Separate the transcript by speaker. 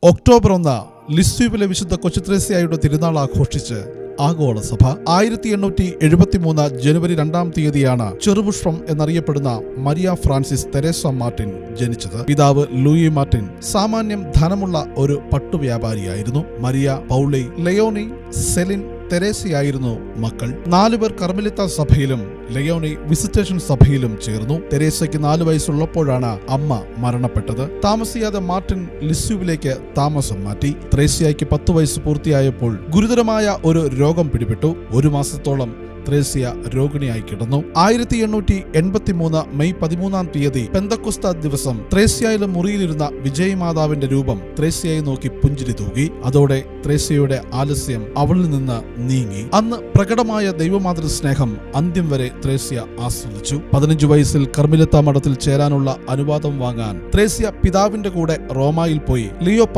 Speaker 1: October 1 ലിസ്യൂവിലെ വിശുദ്ധ കൊച്ചുത്രേസ്യായുടെ തിരുനാൾ ആഘോഷിച്ച് ആഗോള സഭ. 1873 ജനുവരി 2 തീയതിയാണ് ചെറുപുഷ്പം എന്നറിയപ്പെടുന്ന മരിയ ഫ്രാൻസിസ് തെരേസ മാർട്ടിൻ ജനിച്ചത്. പിതാവ് ലൂയി മാർട്ടിൻ സാമാന്യം ധനമുള്ള ഒരു പട്ടുവ്യാപാരിയായിരുന്നു. മരിയ, പൗളി, ലയോണി, സെലിൻ, തെരേസയായിരുന്നു മക്കൾ. 4 പേർ കർമ്മലിത്ത സഭയിലും ലയോണി വിസിറ്റേഷൻ സഭയിലും ചേർന്നു. തെരേസയ്ക്ക് 4 വയസ്സുള്ളപ്പോഴാണ് അമ്മ മരണപ്പെട്ടത്. താമസിയാതെ മാർട്ടിൻ ലിസ്യൂവിലേക്ക് താമസം മാറ്റി. ത്രേസ്യായ്ക്ക് 10 വയസ്സ് പൂർത്തിയായപ്പോൾ ഗുരുതരമായ ഒരു രോഗം പിടിപെട്ടു. 1 മാസത്തോളം ത്രേസ്യ രോഗിണിയായി കിടന്നു. 1883 മെയ് 13 തീയതി പെന്തക്കോസ്ത ദിവസം ത്രേസ്യയിലെ മുറിയിലിരുന്ന വിജയമാതാവിന്റെ രൂപം ത്രേസ്യയെ നോക്കി പുഞ്ചിരി തൂകി. അതോടെ ത്രേസ്യയുടെ ആലസ്യം അവളിൽ നിന്ന് നീങ്ങി. അന്ന് പ്രകടമായ ദൈവമാതൃ സ്നേഹം അന്ത്യം വരെ ത്രേസ്യ ആസ്വദിച്ചു. 15 വയസ്സിൽ കർമ്മലിത്ത മഠത്തിൽ ചേരാനുള്ള അനുവാദം വാങ്ങാൻ ത്രേസ്യ പിതാവിന്റെ കൂടെ റോമായിൽ പോയി. ലിയോ